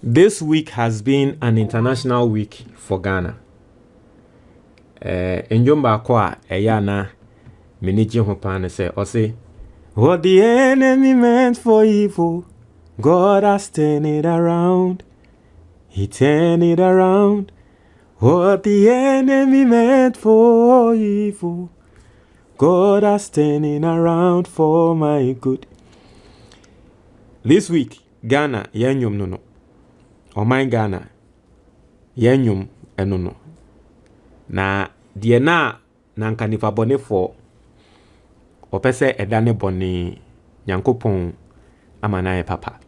This week has been an international week for Ghana. Njomba kwa eyana meniji hopane say ose what the enemy meant for evil, God has turned it around. He turned it around. What the enemy meant for evil, God has turned it around for my good. This week, Ghana, yenyum no. Oh my Ghana, yenyum enono. Na die na nanka nipa bone for opese edane bone nyankopon amanaye papa.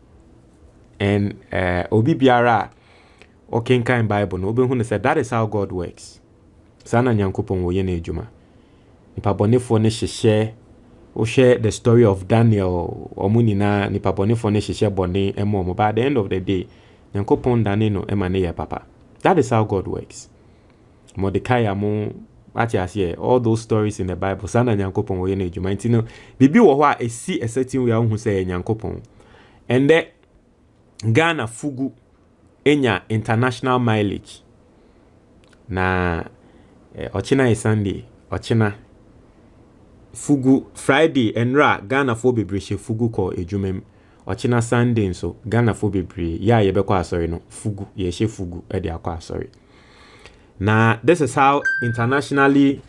And obi biara okenkan Bible no obi hu say that is how God works. Sana nyankopon wo ye na ejuma. Nipa bone for ne hye o share the story of Daniel omunina nipa bone for ne hye bone emo by the end of the day nyankopon dane no emane ye papa. That is how God works. Mordecai among all those stories in the Bible. Sana nyankopon wo ye na ejuma ntino bibi wo ho a esi a certain way hu say nyankopon. And the Ghana fugu enya international mileage. Na ochina is Sunday, ochina fugu Friday enra Ghana fo bebreshe fugu ko ejumem. Ochina Sunday so Ghana fo bebre ya yebekọ asori no fugu ye she fugu e de akọ asori. Now, this is how internationally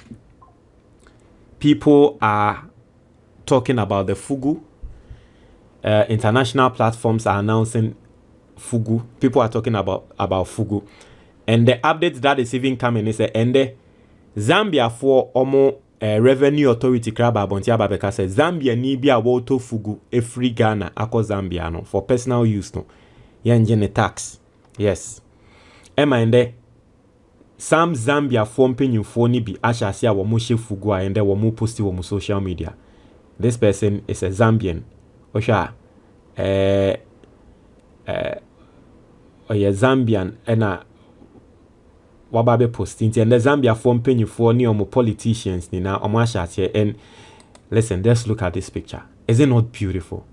people are talking about the fugu. International platforms are announcing fugu. People are talking about fugu. And the update that is even coming is and the Zambia for Omo Revenue Authority Kraba Bontia Babeka says Zambia ni bia woto fugu a free Ghana ako Zambia no for personal use no. Yanjene tax. Yes. Emma and the some Zambia form penyufo ni bi ashasi a womo she fugu a ende womo posti womo social media. This person is a Zambian. Osha oye Zambian ena wababe posting and the Zambia form penyufo ni omo politicians ni na omo ashasi and listen, let's look at this picture. Is it not beautiful?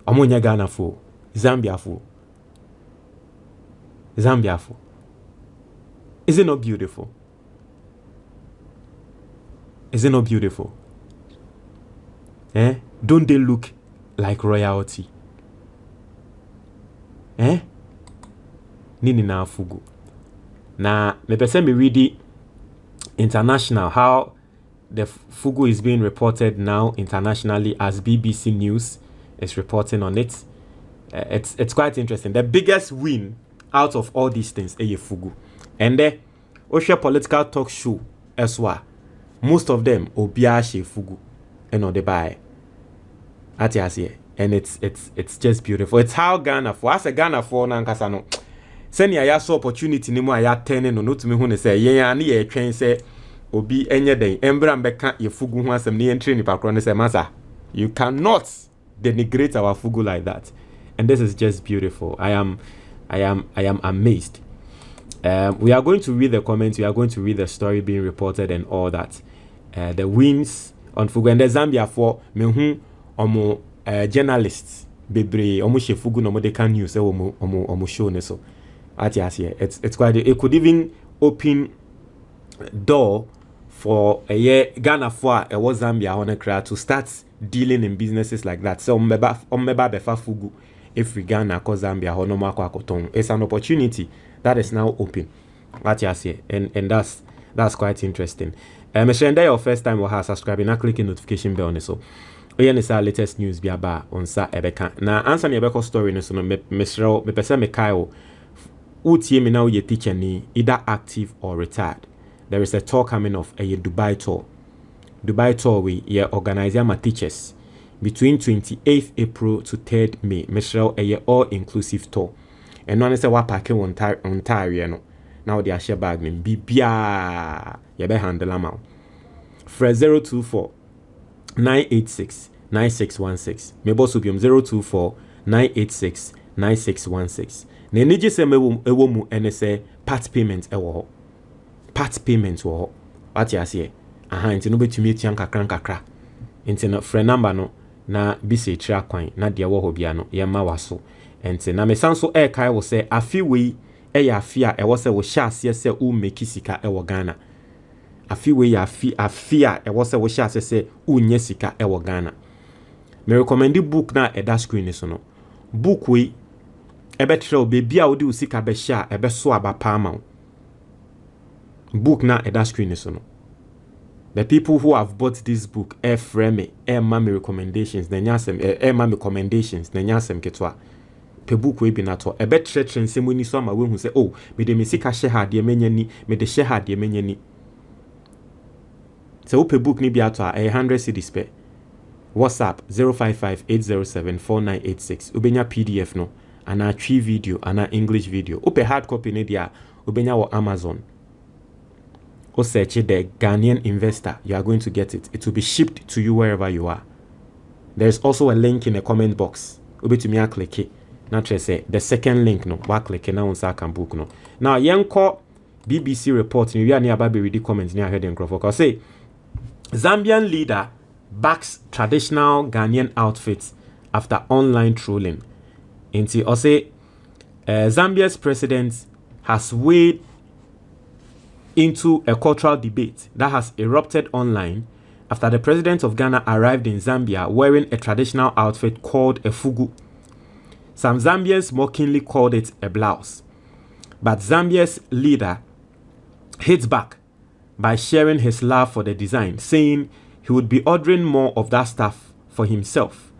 Omo nya Ghana fo, Zambia fo. Zambia fo. Is it not beautiful? Is it not beautiful? Don't they look like royalty? Nini na fugu. Na me pese me read the international how the fugu is being reported now internationally as BBC News is reporting on it. It's quite interesting. The biggest win out of all these things is fugu. And the Osha political talk show as well. Most of them obiashe fugu and on the buy. And it's just beautiful. It's how Ghana for as a Ghana for nankasano. Send ya so opportunity ni mo ya turning no to me hu say yen na ye twen say obi enye den embra mbeka ye fugu hu asem ni entry ni pakro ne say masa. You cannot denigrate our fugu like that. And this is just beautiful. I am amazed. We are going to read the comments. We are going to read the story being reported and all that. The wins on fugu and the Zambia for mehu omo journalists bebre omo she fugu no mo they can use omo show ne so. It's quite it could even open door for a year Ghana for a was Zambia on a crowd to start dealing in businesses like that. So meba befa fugu if we Ghana ko Zambia ho no makwa koton. It's an opportunity that is now open. And that's quite interesting. Make sure your first time or subscribing and clicking notification bell on so. Is our latest news be about on sa ebeka. Na answer me ebeka story no so no me pese me kai utie me now ye teacher ni either active or retired. There is a tour coming of a Dubai tour. Dubai tour we ye organize my teachers between 28th April to 3rd May. Me sure a all inclusive tour. And one is a wapake Ontario no. Now they are share bag name bibia ye be handle am. Fre 024 986 9616. Me boss ubium 024 986 9616. Ne niji se ewo mu ene se part payment ewo. Part payment wo. What you say? Aha nti no betumi etian kakra. Nti no frɛ number no na bi se tra kwan na de wo ho bia no ye ma waso. ente na me sanso kai wo se afi we afi a wo se wo hya ase se u make sika wo Ghana afi we afi a wo se wo hya ase se u nya sika wo Ghana. Me recommend book na that screen so no book we ebe trɛ baby a wodi usika be hya ebe so aba pa ma book na that screen so no. The people who have bought this book frame me me recommendations na nyasem me recommendations na nyasem ketwa pe book we bi na to ebe trɛ nsɛm ni so ama we hu sɛ oh me de me sika hye ha de menya ni me de hye ha de menya ni. So pe book ni bi ato a 100 cedis pe. WhatsApp 0558074986 ubenya PDF no ana twi video ana English video upe hard copy ne dia ubenya wo Amazon o search the Ghanaian investor, you are going to get it. It will be shipped to you wherever you are. There is also a link in the comment box. Ubetumi a click it. Now say the second link no wa click na unsa can book no. Now yenko BBC report ni we are near ba be read the comments near head and crofo say Zambian leader backs traditional Ghanaian outfits after online trolling. Inti or say Zambia's president has weighed into a cultural debate that has erupted online after the president of Ghana arrived in Zambia wearing a traditional outfit called a fugu. Some Zambians mockingly called it a blouse. But Zambia's leader hit back by sharing his love for the design, saying he would be ordering more of that stuff for himself.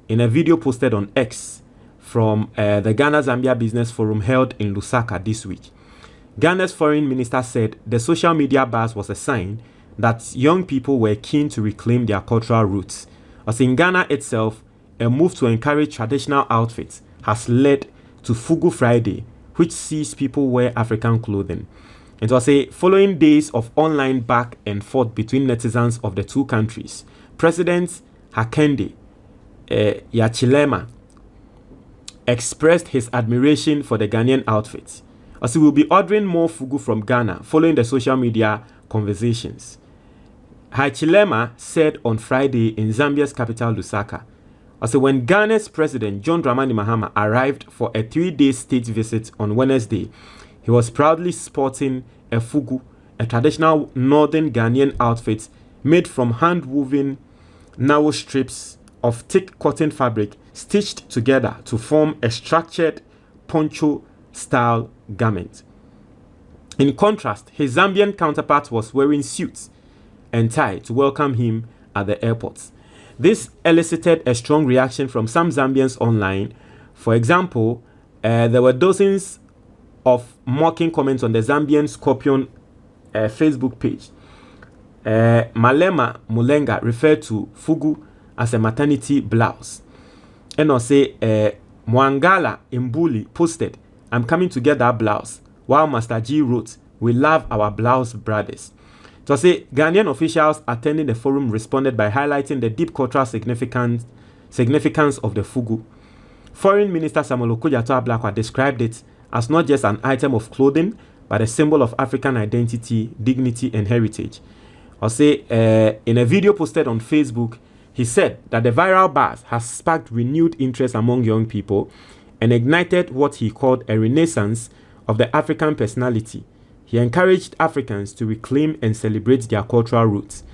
In a video posted on X from the Ghana-Zambia Business Forum held in Lusaka this week, Ghana's foreign minister said the social media buzz was a sign that young people were keen to reclaim their cultural roots. As in Ghana itself, a move to encourage traditional outfits has led to Fugu Friday, which sees people wear African clothing. It was following days of online back and forth between netizens of the two countries. President Hakainde Hichilema expressed his admiration for the Ghanaian outfits, as he will be ordering more fugu from Ghana following the social media conversations. Hichilema said on Friday in Zambia's capital Lusaka, as when Ghana's president John Dramani Mahama arrived for a 3-day state visit on Wednesday, he was proudly sporting a fugu, a traditional northern Ghanaian outfit made from hand-woven narrow strips of thick cotton fabric stitched together to form a structured poncho-style garment. In contrast, his Zambian counterpart was wearing suits and tie to welcome him at the airport. This elicited a strong reaction from some Zambians online. For example, there were dozens of mocking comments on the Zambian Scorpion Facebook page. Malema Mulenga referred to fugu as a maternity blouse. And I say Mwangala Mbuli posted, "I'm coming to get that blouse," while Master G wrote, "We love our blouse brothers." So say Ghanaian officials attending the forum responded by highlighting the deep cultural significance of the fugu. Foreign Minister Samuel Okudzeto Ablakwa described it as not just an item of clothing, but a symbol of African identity, dignity, and heritage. Or say in a video posted on Facebook, he said that the viral buzz has sparked renewed interest among young people and ignited what he called a renaissance of the African personality. He encouraged Africans to reclaim and celebrate their cultural roots.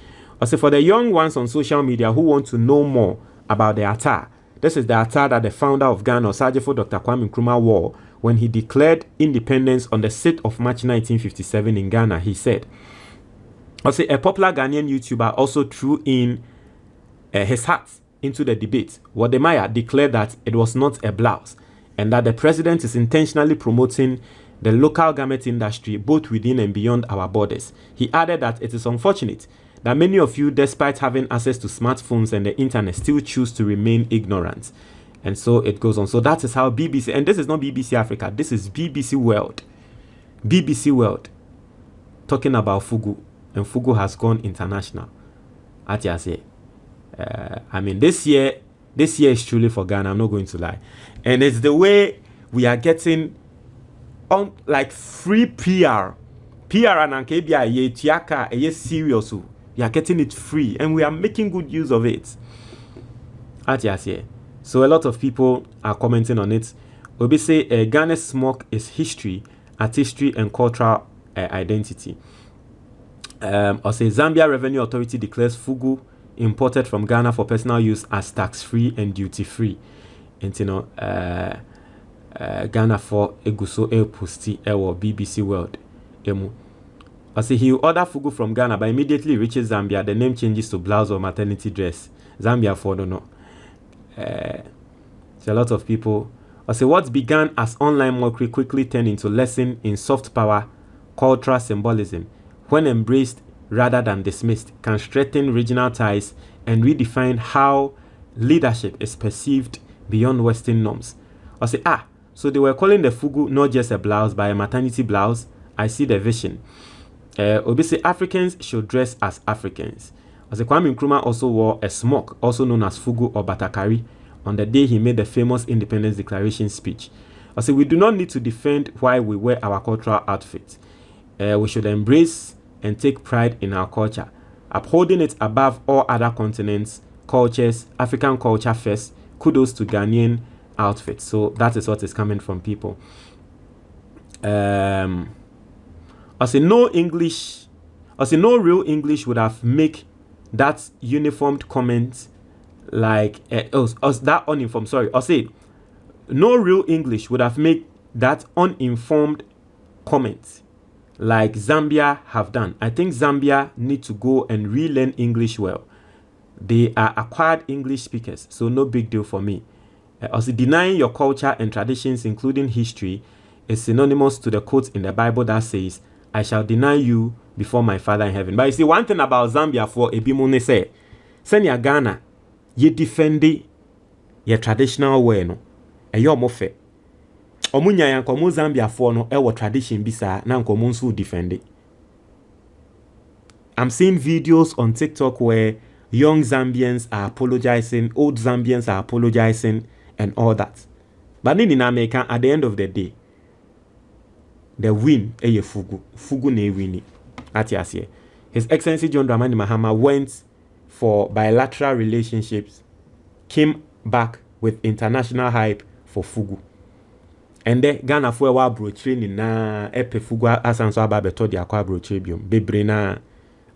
Also, for the young ones on social media who want to know more about the attire, this is the attire that the founder of Ghana, Osajifo Dr. Kwame Nkrumah, wore when he declared independence on the 6th of March 1957 in Ghana. He said, also, a popular Ghanaian YouTuber also threw in his hat into the debate. Wademaya declared that it was not a blouse and that the president is intentionally promoting the local garment industry both within and beyond our borders. He added that it is unfortunate that many of you, despite having access to smartphones and the internet, still choose to remain ignorant. And so it goes on. So that is how BBC, and this is not BBC Africa, this is BBC World. BBC World talking about fugu, and fugu has gone international. I mean, this year is truly for Ghana, I'm not going to lie. And it's the way we are getting on, like, free PR and ankebia ye tiaka ye serious. We are getting it free and we are making good use of it. So a lot of people are commenting on it. Obi say Ghana's smoke is history, artistry, and cultural identity. Or say Zambia Revenue Authority declares fugu imported from Ghana for personal use as tax-free and duty-free. And you know, Ghana for Eguso Posti or BBC World. Emu. I say he order fugu from Ghana, but immediately reaches Zambia, the name changes to blouse or maternity dress. Zambia for don't know. So a lot of people. I say what began as online mockery quickly turned into lesson in soft power, cultural symbolism, when embraced rather than dismissed, can strengthen regional ties and redefine how leadership is perceived beyond Western norms. I say, so they were calling the fugu not just a blouse, but a maternity blouse. I see the vision. Obi say Africans should dress as Africans. I say Kwame Nkrumah also wore a smock, also known as fugu or batakari, on the day he made the famous Independence Declaration speech. I say we do not need to defend why we wear our cultural outfits. We should embrace and take pride in our culture, upholding it above all other continents, cultures, African culture first. Kudos to Ghanaian outfits. So that is what is coming from people. I say no real English would have make that uniformed comment like that uninformed. Sorry, I say no real English would have made that uninformed comment like Zambia have done. I think Zambia need to go and relearn English well. They are acquired English speakers, so no big deal for me. Also, denying your culture and traditions, including history, is synonymous to the quote in the Bible that says, I shall deny you before my Father in heaven. But you see, one thing about Zambia for Ebimone say, Senya Ghana, ye defend your traditional way, no? And you're more fair. Omunya yanko mu Zambia for no ewo tradition bisa na nko mu nso defend it. I'm seeing videos on TikTok where young Zambians are apologizing, old Zambians are apologizing, and all that. But in America, at the end of the day, the win eye fugu ne wini. Atiasiye. His Excellency John Dramani Mahama went for bilateral relationships, came back with international hype for fugu. And then Ghana for wa brochre ni na epe fugu asanso aba beto di akwa brochre biom bebre na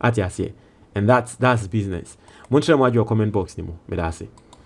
atiasiye. And that's business. Montre mo your comment box ni mo. Medase.